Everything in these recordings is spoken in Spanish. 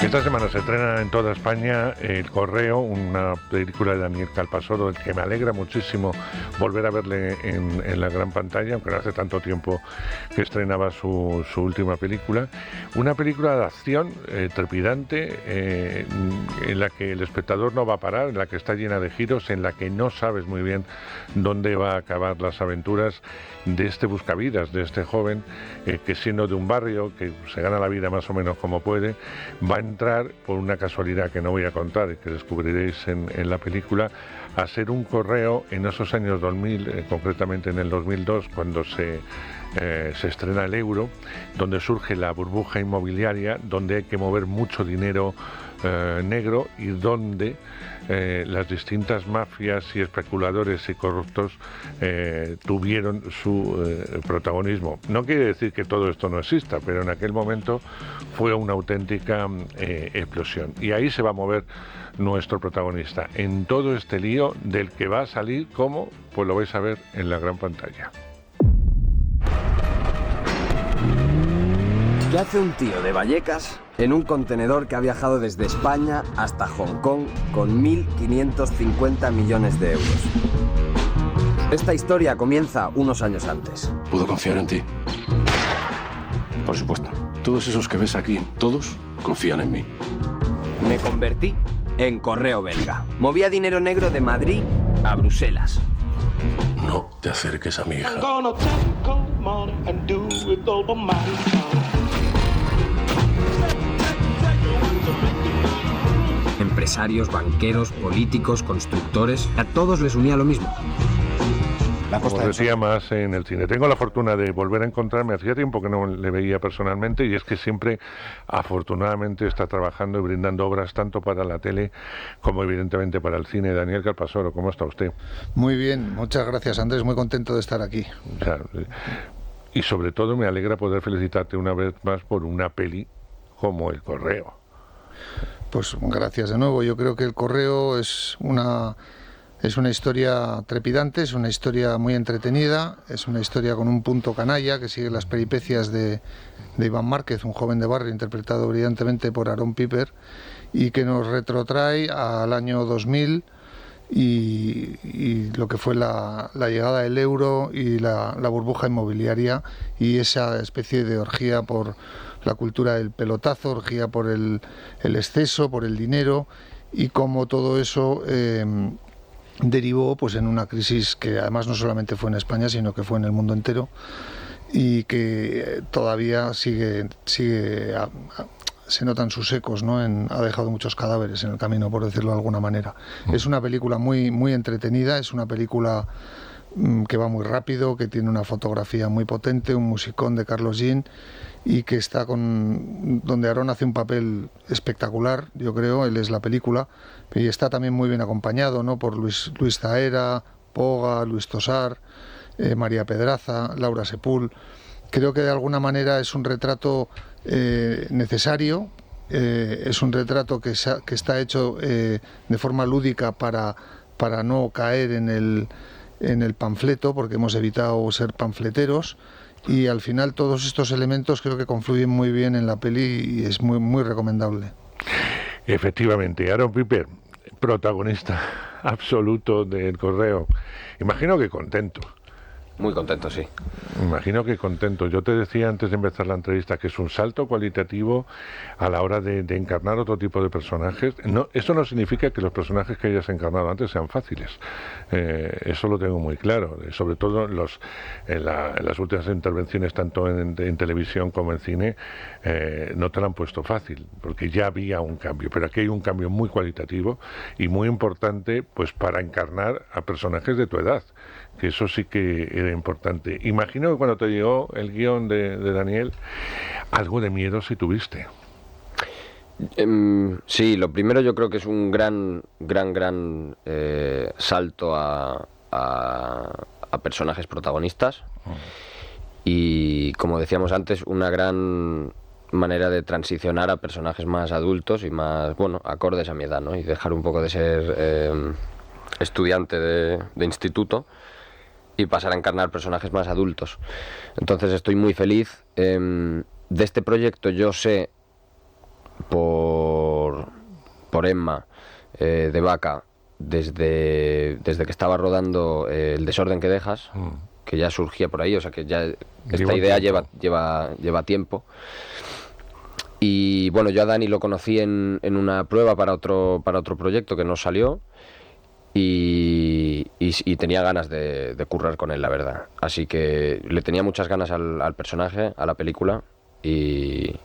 Esta semana se estrena en toda España El Correo, una película de Daniel Calparsoro, que me alegra muchísimo volver a verle en la gran pantalla, aunque no hace tanto tiempo que estrenaba su última película. Una película de acción trepidante, en la que el espectador no va a parar, en la que está llena de giros, en la que no sabes muy bien dónde va a acabar las aventuras de este buscavidas, de este joven que, siendo de un barrio, que se gana la vida más o menos como puede, va a entrar, por una casualidad que no voy a contar y que descubriréis en la película, a ser un correo en esos años 2000, concretamente en el 2002, cuando se estrena el euro, donde surge la burbuja inmobiliaria, donde hay que mover mucho dinero negro y donde las distintas mafias y especuladores y corruptos tuvieron su protagonismo. No quiere decir que todo esto no exista, pero en aquel momento fue una auténtica explosión. Y ahí se va a mover nuestro protagonista, en todo este lío del que va a salir como, pues lo vais a ver en la gran pantalla. ¿Qué hace un tío de Vallecas en un contenedor que ha viajado desde España hasta Hong Kong con 1.550 millones de euros? Esta historia comienza unos años antes. ¿Puedo confiar en ti? Por supuesto. Todos esos que ves aquí, todos confían en mí. Me convertí en correo belga. Movía dinero negro de Madrid a Bruselas. No te acerques a mi hija. Empresarios, banqueros, políticos, constructores, a todos les unía lo mismo. Como decía más en el cine. Tengo la fortuna de volver a encontrarme, hacía tiempo que no le veía personalmente, y es que siempre, afortunadamente, está trabajando y brindando obras tanto para la tele como evidentemente para el cine. Daniel Calparsoro, ¿cómo está usted? Muy bien, muchas gracias, Andrés, muy contento de estar aquí. O sea, y sobre todo me alegra poder felicitarte una vez más por una peli como El Correo. Pues gracias de nuevo. Yo creo que El Correo es una historia trepidante, es una historia muy entretenida, es una historia con un punto canalla que sigue las peripecias de Iván Márquez, un joven de barrio interpretado brillantemente por Aaron Piper, y que nos retrotrae al año 2000 y lo que fue la llegada del euro y la burbuja inmobiliaria y esa especie de orgía por la cultura del pelotazo, orgía por el exceso, por el dinero, y cómo todo eso derivó pues en una crisis que además no solamente fue en España, sino que fue en el mundo entero, y que todavía sigue se notan sus ecos, ¿no? Ha dejado muchos cadáveres en el camino, por decirlo de alguna manera. Es una película muy, muy entretenida, es una película que va muy rápido, que tiene una fotografía muy potente, un musicón de Carlos Jean, y que está donde Aaron hace un papel espectacular, yo creo. Él es la película, y está también muy bien acompañado, ¿no? Por Luis Zahera, Poga, Luis Tosar, María Pedraza, Laura Sepúl. Creo que de alguna manera es un retrato necesario, es un retrato que está hecho de forma lúdica para no caer en el panfleto, porque hemos evitado ser panfleteros, y al final todos estos elementos creo que confluyen muy bien en la peli y es muy, muy recomendable. Efectivamente, Aaron Piper, protagonista absoluto del Correo. Imagino que contento. Muy contento, sí. Imagino que contento. Yo te decía antes de empezar la entrevista que es un salto cualitativo a la hora de encarnar otro tipo de personajes. No, eso no significa que los personajes que hayas encarnado antes sean fáciles. Eso lo tengo muy claro. Sobre todo en las últimas intervenciones, tanto en televisión como en cine, no te lo han puesto fácil, porque ya había un cambio. Pero aquí hay un cambio muy cualitativo y muy importante, pues para encarnar a personajes de tu edad, que eso sí que era importante. Imagino que cuando te llegó el guión de Daniel, algo de miedo sí tuviste. Sí, lo primero yo creo que es un gran salto a personajes protagonistas y, como decíamos antes, una gran manera de transicionar a personajes más adultos y más, bueno, acordes a mi edad, ¿no? Y dejar un poco de ser estudiante de instituto y pasar a encarnar personajes más adultos. Entonces estoy muy feliz. De este proyecto yo sé, por por Emma de Vaca desde que estaba rodando El desorden que dejas, que ya surgía por ahí, o sea que ya esta idea lleva tiempo. Y bueno, yo a Dani lo conocí en una prueba para otro proyecto que no salió y tenía ganas de currar con él, la verdad. Así que le tenía muchas ganas al personaje, a la película y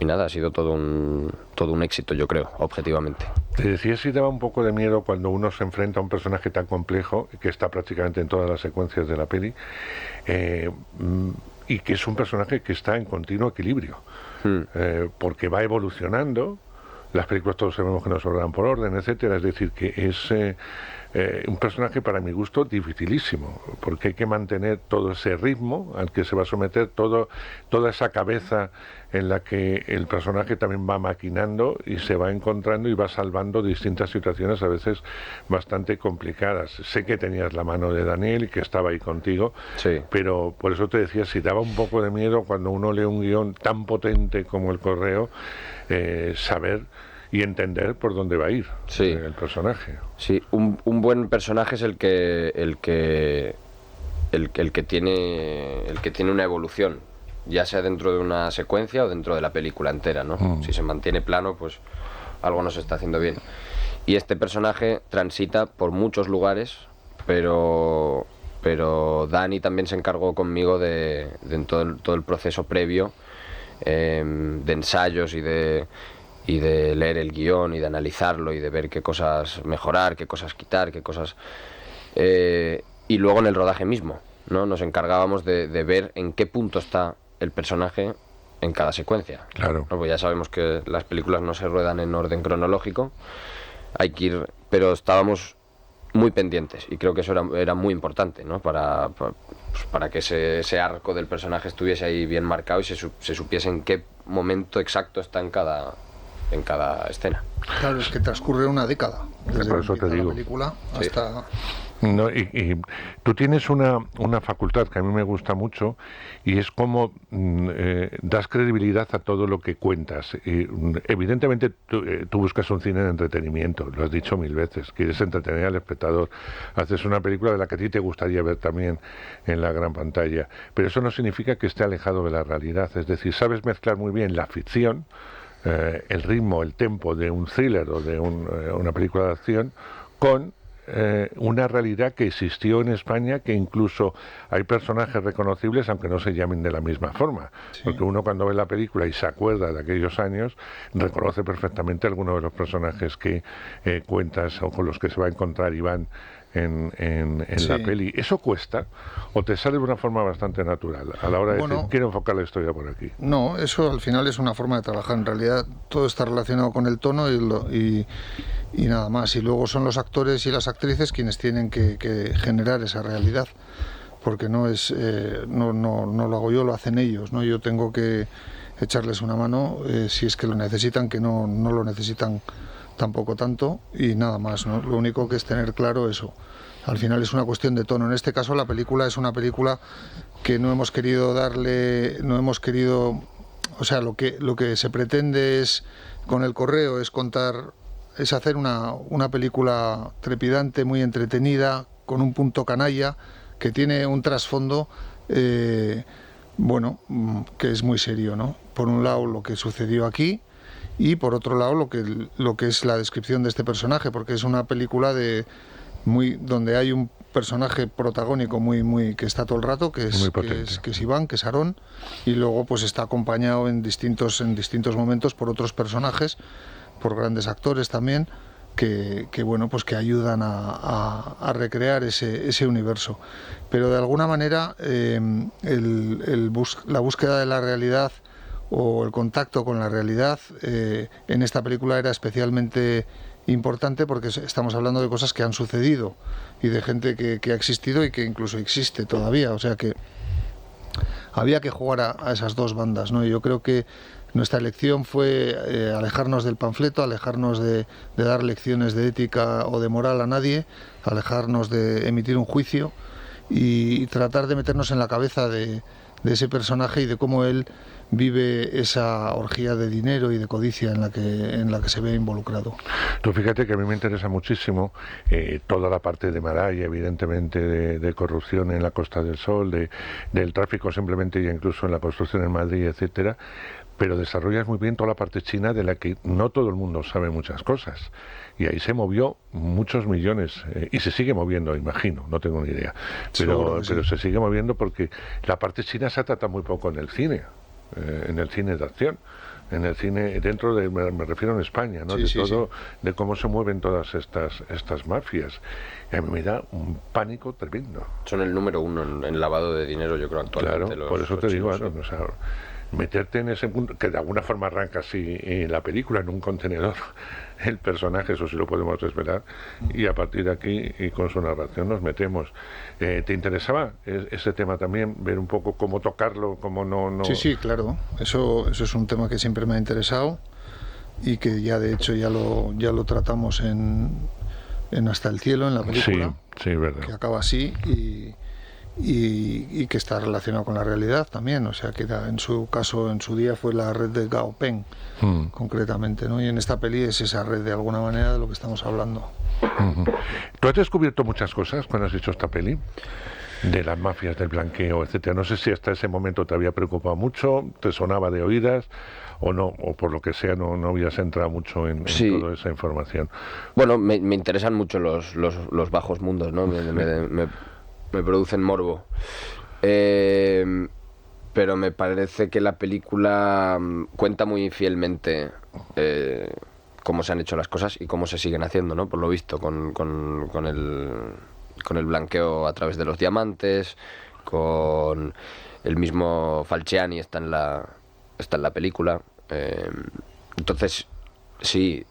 nada, ha sido todo un éxito, yo creo, objetivamente. Te decía si daba un poco de miedo cuando uno se enfrenta a un personaje tan complejo, que está prácticamente en todas las secuencias de la peli, y que es un personaje que está en continuo equilibrio, porque va evolucionando. Las películas todos sabemos que no se ordenan por orden, etcétera. Es decir, que es un personaje para mi gusto dificilísimo, porque hay que mantener todo ese ritmo al que se va a someter, toda esa cabeza en la que el personaje también va maquinando y se va encontrando y va salvando distintas situaciones a veces bastante complicadas. Sé que tenías la mano de Daniel y que estaba ahí contigo, sí, pero por eso te decía, si daba un poco de miedo cuando uno lee un guión tan potente como El Correo, saber y entender por dónde va a ir el personaje. Sí, un buen personaje es el que tiene una evolución, ya sea dentro de una secuencia o dentro de la película entera, ¿no? Si se mantiene plano, pues algo no se está haciendo bien. Y este personaje transita por muchos lugares, pero Dani también se encargó conmigo de todo el proceso previo, de ensayos y de leer el guión y de analizarlo y de ver qué cosas mejorar, qué cosas quitar, qué cosas... y luego en el rodaje mismo, ¿no? Nos encargábamos de ver en qué punto está el personaje en cada secuencia. Claro. ¿No? Pues ya sabemos que las películas no se ruedan en orden cronológico, hay que ir... Pero estábamos muy pendientes y creo que eso era muy importante, ¿no? Para que ese arco del personaje estuviese ahí bien marcado y se supiese en qué momento exacto está en cada escena. Claro, es que transcurre una década desde por eso te digo. la película hasta... No, y tú tienes una facultad que a mí me gusta mucho y es como das credibilidad a todo lo que cuentas. Evidentemente tú buscas un cine de entretenimiento, lo has dicho 1000 veces, quieres entretener al espectador, haces una película de la que a ti te gustaría ver también en la gran pantalla, pero eso no significa que esté alejado de la realidad, es decir, sabes mezclar muy bien la ficción, el ritmo, el tempo de un thriller o de una película de acción con una realidad que existió en España, que incluso hay personajes reconocibles aunque no se llamen de la misma forma, porque uno cuando ve la película y se acuerda de aquellos años reconoce perfectamente algunos de los personajes que cuentas o con los que se va a encontrar Iván en la peli. ¿Eso cuesta o te sale de una forma bastante natural a la hora de decir, quiero enfocar la historia por aquí? No, eso al final es una forma de trabajar. En realidad todo está relacionado con el tono y nada más. Y luego son los actores y las actrices quienes tienen que generar esa realidad, porque no es no lo hago yo, lo hacen ellos, ¿no? Yo tengo que echarles una mano si es que lo necesitan, que no lo necesitan tampoco tanto, y nada más, ¿no? Lo único que es tener claro eso. Al final es una cuestión de tono. En este caso la película es una película que no hemos querido, o sea, lo que se pretende es con El Correo es hacer una película trepidante, muy entretenida, con un punto canalla, que tiene un trasfondo que es muy serio, ¿no? Por un lado lo que sucedió aquí, y por otro lado lo que es la descripción de este personaje, porque es una película donde hay un personaje protagónico muy que está todo el rato, que es Iván, que es Aarón, y luego pues está acompañado en distintos momentos por otros personajes, por grandes actores también, que ayudan a recrear ese universo. Pero de alguna manera la búsqueda de la realidad o el contacto con la realidad en esta película era especialmente importante, porque estamos hablando de cosas que han sucedido y de gente que ha existido y que incluso existe todavía, o sea que había que jugar a esas dos bandas, ¿no? Y yo creo que nuestra elección fue alejarnos del panfleto, alejarnos de dar lecciones de ética o de moral a nadie, alejarnos de emitir un juicio y tratar de meternos en la cabeza de ese personaje y de cómo él vive esa orgía de dinero y de codicia en la que se ve involucrado. Tú fíjate que a mí me interesa muchísimo toda la parte de Maraya, evidentemente, de corrupción en la Costa del Sol, del tráfico simplemente e incluso en la construcción en Madrid, etcétera, pero desarrollas muy bien toda la parte china de la que no todo el mundo sabe muchas cosas. Y ahí se movió muchos millones, y se sigue moviendo, imagino, no tengo ni idea. Pero se sigue moviendo porque la parte china se trata muy poco en el cine de acción. En el cine, me refiero en España, ¿no? De cómo se mueven todas estas mafias. Y a mí me da un pánico tremendo. Son el número uno en lavado de dinero, yo creo, actualmente. Claro, por eso te digo, o sea, meterte en ese punto, que de alguna forma arranca así la película, en un contenedor, el personaje, eso sí lo podemos esperar, y a partir de aquí, y con su narración, nos metemos. ¿Te interesaba ese tema también? Ver un poco cómo tocarlo, cómo no... Sí, claro. Eso es un tema que siempre me ha interesado y que ya, de hecho, ya lo tratamos en Hasta el cielo, en la película. Sí, verdad. Que acaba así y que está relacionado con la realidad también, o sea que en su caso, en su día fue la red de Gao Peng, concretamente, ¿no? Y en esta peli es esa red de alguna manera de lo que estamos hablando. ¿Tú has descubierto muchas cosas cuando has hecho esta peli? De las mafias, del blanqueo, etcétera. No sé si hasta ese momento te había preocupado mucho, te sonaba de oídas o no, o por lo que sea no habías entrado mucho en toda esa información. Bueno, me interesan mucho los bajos mundos, ¿no? Me producen morbo. Pero me parece que la película cuenta muy fielmente cómo se han hecho las cosas y cómo se siguen haciendo, ¿no? Por lo visto, con el blanqueo a través de los diamantes, con el mismo Falciani está en la película. Entonces, sí,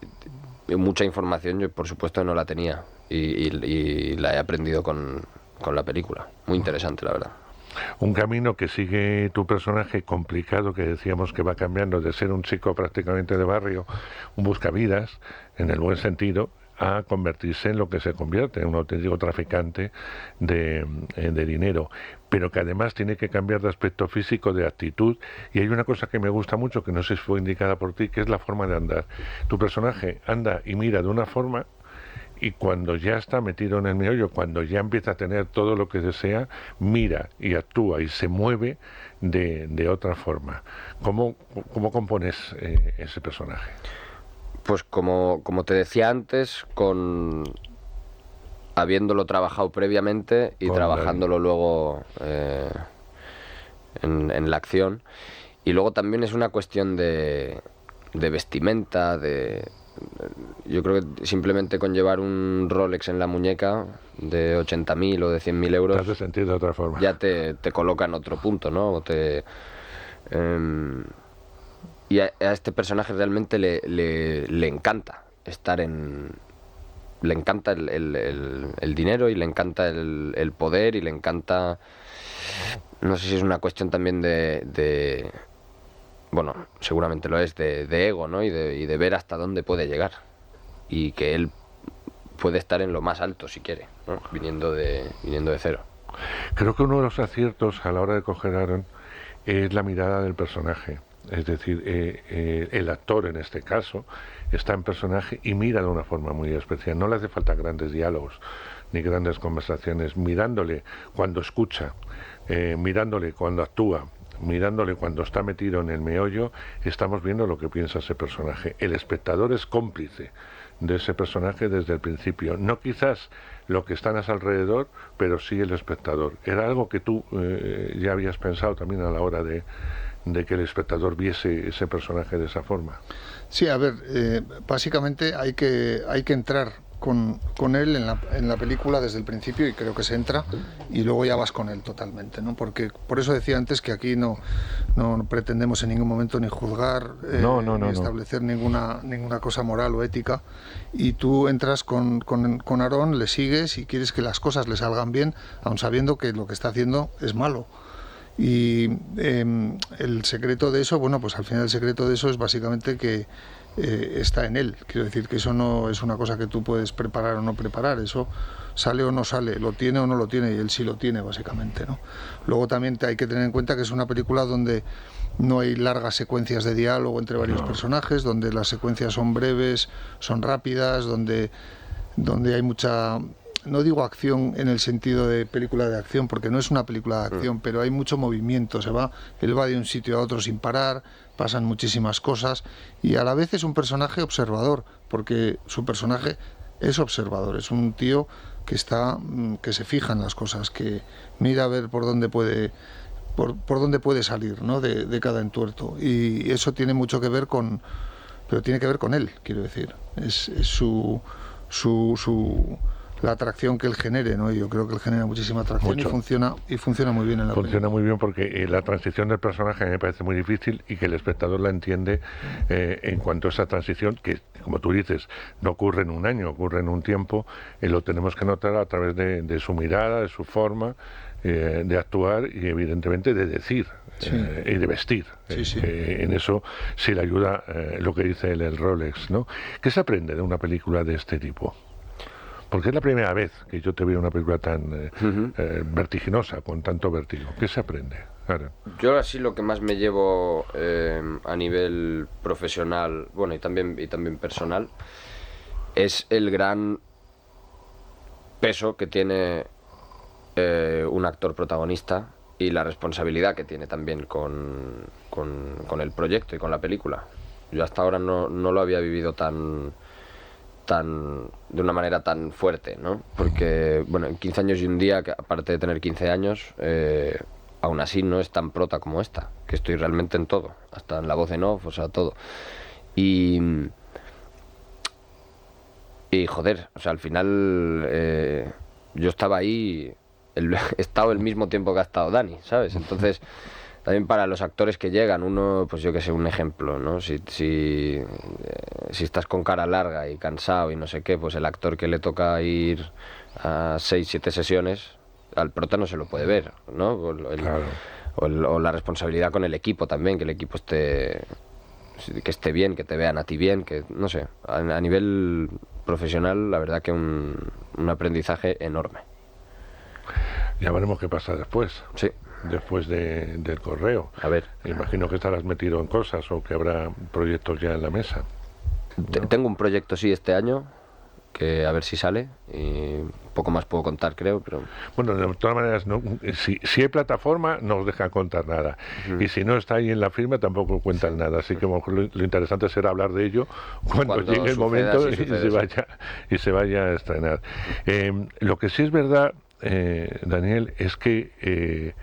mucha información yo por supuesto no la tenía y la he aprendido con la película. Muy interesante, la verdad. Un camino que sigue tu personaje complicado, que decíamos que va cambiando de ser un chico prácticamente de barrio, un buscavidas, en el buen sentido, a convertirse en lo que se convierte, en un auténtico traficante de dinero, pero que además tiene que cambiar de aspecto físico, de actitud, y hay una cosa que me gusta mucho, que no sé si fue indicada por ti, que es la forma de andar. Tu personaje anda y mira de una forma, y cuando ya está metido en el meollo, cuando ya empieza a tener todo lo que desea, mira y actúa y se mueve de otra forma. ¿Cómo compones ese personaje? Pues como te decía antes, habiéndolo trabajado previamente y trabajándolo luego en la acción. Y luego también es una cuestión de vestimenta, yo creo que simplemente con llevar un Rolex en la muñeca de 80.000 o de 100.000 euros... Te hace sentir de otra forma. Ya te coloca en otro punto, ¿no? Y a este personaje realmente le encanta estar le encanta el dinero y le encanta el poder y le encanta... No sé si es una cuestión también bueno, seguramente lo es, de ego, ¿no? Y de ver hasta dónde puede llegar. Y que él puede estar en lo más alto si quiere, ¿no? Viniendo de cero. Creo que uno de los aciertos a la hora de coger a Aaron es la mirada del personaje. Es decir, el actor en este caso está en personaje y mira de una forma muy especial. No le hace falta grandes diálogos ni grandes conversaciones. Mirándole cuando escucha, mirándole cuando actúa, mirándole cuando está metido en el meollo, estamos viendo lo que piensa ese personaje. El espectador es cómplice de ese personaje desde el principio. No quizás lo que están a su alrededor, pero sí el espectador. Era algo que tú ya habías pensado también a la hora de que el espectador viese ese personaje de esa forma. Sí, a ver, básicamente hay que entrar con él en la película desde el principio, y creo que se entra y luego ya vas con él totalmente, ¿no? Porque por eso decía antes que aquí no pretendemos en ningún momento ni juzgar ni establecer ninguna cosa moral o ética, y tú entras con Aaron, le sigues y quieres que las cosas le salgan bien, aun sabiendo que lo que está haciendo es malo. Y el secreto de eso, bueno, pues al final el secreto de eso es básicamente que está en él. Quiero decir que eso no es una cosa que tú puedes preparar o no preparar, eso sale o no sale, lo tiene o no lo tiene, y él sí lo tiene básicamente, ¿no? Luego también hay que tener en cuenta que es una película donde no hay largas secuencias de diálogo entre varios personajes, donde las secuencias son breves, son rápidas, donde hay mucha, no digo acción en el sentido de película de acción, porque no es una película de acción, pero hay mucho movimiento, él va de un sitio a otro sin parar, pasan muchísimas cosas, y a la vez es un personaje observador, porque su personaje es observador, es un tío que se fija en las cosas, que mira a ver por dónde puede salir, ¿no? de cada entuerto, y eso tiene mucho que ver pero tiene que ver con él, quiero decir, es la atracción que él genere, ¿no? Yo creo que él genera muchísima atracción y funciona muy bien en la película. Funciona muy bien porque la transición del personaje a mí me parece muy difícil y que el espectador la entiende en cuanto a esa transición que, como tú dices, no ocurre en un año, ocurre en un tiempo, lo tenemos que notar a través de su mirada, de su forma de actuar y evidentemente de decir y de vestir. Sí. En eso sí le ayuda lo que dice el Rolex, ¿no? ¿Qué se aprende de una película de este tipo? Porque es la primera vez que yo te veo una película tan vertiginosa, con tanto vértigo. ¿Qué se aprende? Claro. Yo así lo que más me llevo a nivel profesional, bueno, y también personal, es el gran peso que tiene un actor protagonista y la responsabilidad que tiene también con el proyecto y con la película. Yo hasta ahora no lo había vivido de una manera tan fuerte, ¿no? Porque, bueno, en 15 años y un día, que aparte de tener 15 años, aún así no es tan prota como esta, que estoy realmente en todo, hasta en la voz en off, o sea, todo. Y joder, o sea, al final yo estaba ahí, he estado el mismo tiempo que ha estado Dani, ¿sabes? Entonces, también para los actores que llegan, uno, pues yo que sé, un ejemplo, ¿no? Si estás con cara larga y cansado y no sé qué, pues el actor que le toca ir a 6-7 sesiones, al prota no se lo puede ver, ¿no? Claro. O la responsabilidad con el equipo también, que el equipo esté bien, que te vean a ti bien, que no sé, a nivel profesional la verdad que un aprendizaje enorme. Ya veremos qué pasa después. Sí. Después del correo. A ver. Imagino que estarás metido en cosas o que habrá proyectos ya en la mesa. Tengo un proyecto, sí, este año, que a ver si sale, y poco más puedo contar, creo, pero... Bueno, de todas maneras, si hay plataforma, no os dejan contar nada. Y si no está ahí en la firma, tampoco cuentan nada. Así que a lo mejor lo interesante será hablar de ello cuando llegue el momento y se vaya a estrenar. Lo que sí es verdad, Daniel, es que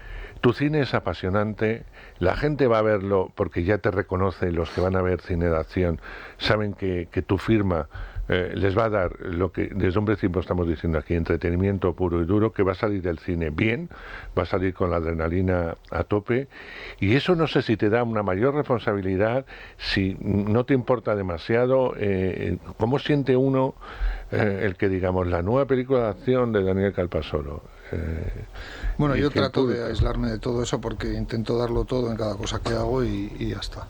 tu cine es apasionante, la gente va a verlo porque ya te reconoce, los que van a ver cine de acción saben que tu firma les va a dar lo que desde un principio estamos diciendo aquí, entretenimiento puro y duro, que va a salir del cine bien, va a salir con la adrenalina a tope, y eso no sé si te da una mayor responsabilidad, si no te importa demasiado, ¿cómo siente uno el que, digamos, la nueva película de acción de Daniel Calpasoro? Bueno, yo trato de aislarme de todo eso porque intento darlo todo en cada cosa que hago y ya está.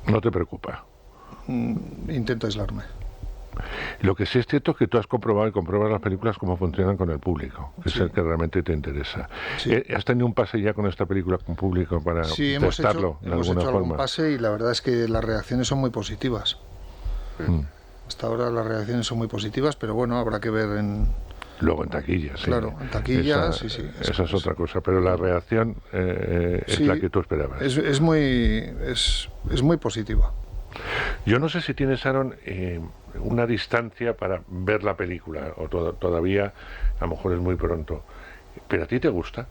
¿No te preocupa? Intento aislarme. Lo que sí es cierto es que tú has comprobado y compruebas las películas cómo funcionan con el público, que es el que realmente te interesa. Sí. ¿Has tenido un pase ya con esta película con público para testarlo de hemos alguna hecho forma? algún pase y la verdad es que las reacciones son muy positivas. Hasta ahora las reacciones son muy positivas, pero bueno, habrá que ver Luego en taquillas, sí. Claro, en taquillas, sí. Esa es otra cosa, pero la reacción es la que tú esperabas. Es muy positiva. Yo no sé si tienes, Aaron, una distancia para ver la película, o todavía a lo mejor es muy pronto, pero ¿a ti te gusta?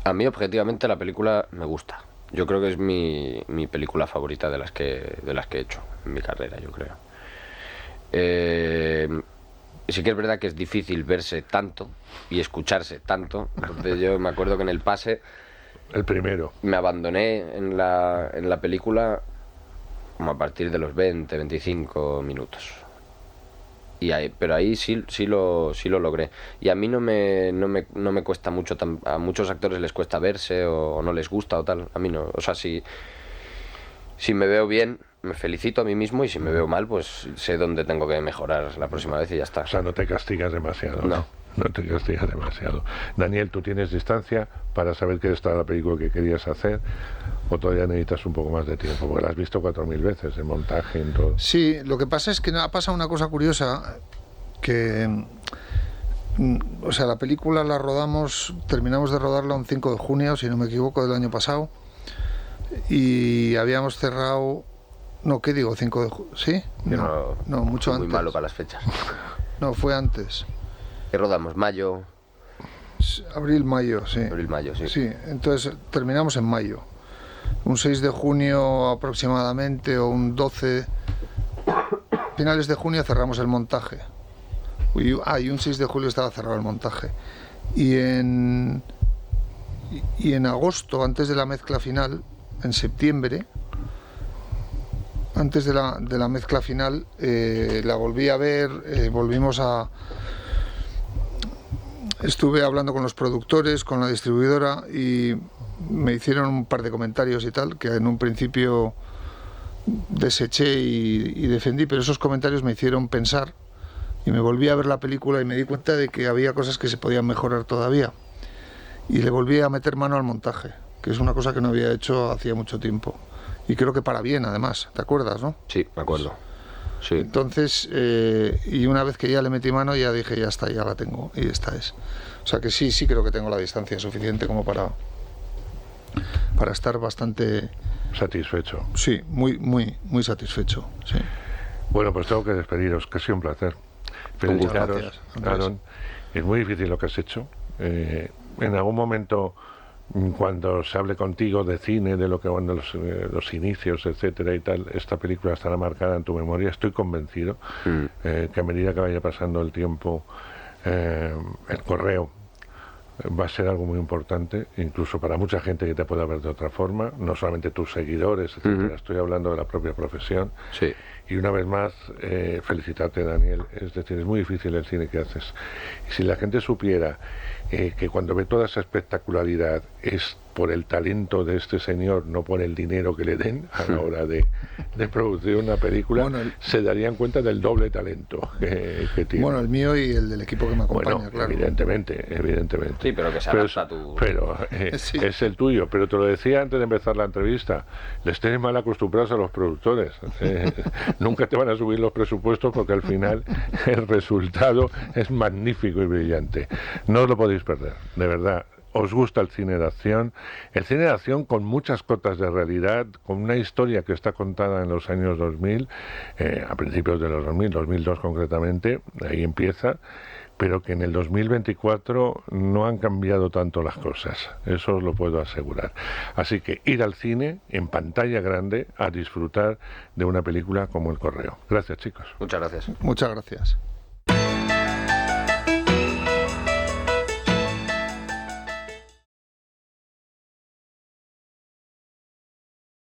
A mí objetivamente la película me gusta. Yo creo que es mi película favorita de las que he hecho en mi carrera, yo creo. Sí que es verdad que es difícil verse tanto y escucharse tanto. Entonces yo me acuerdo que en el pase, El primero. me abandoné en la película como a partir de los 20-25 minutos. Pero ahí sí lo logré. Y a mí no me cuesta mucho, a muchos actores les cuesta verse o no les gusta o tal. A mí no. O sea, si me veo bien, me felicito a mí mismo, y si me veo mal, pues sé dónde tengo que mejorar la próxima vez y ya está. O sea, no te castigas demasiado. No. no te castiga demasiado. Daniel, ¿tú tienes distancia para saber que esta era la película que querías hacer? ¿O todavía necesitas un poco más de tiempo? Porque la has visto 4.000 veces, en montaje, en todo. Sí, lo que pasa es que ha pasado una cosa curiosa, que... O sea, la película la terminamos de rodarla un 5 de junio, si no me equivoco, del año pasado. Y habíamos cerrado... No, ¿qué digo? 5 de junio. ¿Sí? No, mucho soy antes. muy malo para las fechas. No, fue antes. ¿Qué rodamos? ¿Mayo? Abril, mayo, sí. Abril, mayo, sí. Sí, entonces terminamos en mayo. Un 6 de junio aproximadamente, o un 12... Finales de junio cerramos el montaje. Y un 6 de julio estaba cerrado el montaje. Y en agosto, antes de la mezcla final, en septiembre, antes de la mezcla final, la volví a ver, estuve hablando con los productores, con la distribuidora, y me hicieron un par de comentarios y tal, que en un principio deseché y defendí, pero esos comentarios me hicieron pensar, y me volví a ver la película y me di cuenta de que había cosas que se podían mejorar todavía. Y le volví a meter mano al montaje, que es una cosa que no había hecho hacía mucho tiempo. Y creo que para bien, además. ¿Te acuerdas, no? Sí, me acuerdo. Sí. Entonces, y una vez que ya le metí mano, ya dije, ya está, ya la tengo. Y esta es. O sea que sí creo que tengo la distancia suficiente como para estar bastante... Satisfecho. Sí, muy satisfecho, sí. Bueno, pues tengo que despediros, que ha sido un placer. Felicitaros, Gracias, Andrés. Aaron. Es muy difícil lo que has hecho. En algún momento, cuando se hable contigo de cine, de lo que van los inicios, etcétera y tal, esta película estará marcada en tu memoria. Estoy convencido que a medida que vaya pasando el tiempo, el correo va a ser algo muy importante, incluso para mucha gente que te pueda ver de otra forma, no solamente tus seguidores, etcétera. Estoy hablando de la propia profesión. Sí. Y una vez más, felicitarte, Daniel. Es decir, es muy difícil el cine que haces. Y si la gente supiera que cuando ve toda esa espectacularidad es por el talento de este señor, no por el dinero que le den a la hora de producir una película, bueno, se darían cuenta del doble talento que tiene. Bueno, el mío y el del equipo que me acompaña, bueno, claro. Evidentemente. Sí, pero que se adapta a tu... Pero sí. Es el tuyo. Pero te lo decía antes de empezar la entrevista, les tienes mal acostumbrados a los productores. Nunca te van a subir los presupuestos porque al final el resultado es magnífico y brillante. No os lo podéis perder, de verdad. Os gusta el cine de acción con muchas cotas de realidad, con una historia que está contada en los años 2000, a principios de los 2000, 2002 concretamente, ahí empieza, pero que en el 2024 no han cambiado tanto las cosas, eso os lo puedo asegurar. Así que ir al cine en pantalla grande a disfrutar de una película como El Correo. Gracias, chicos. Muchas gracias. Muchas gracias.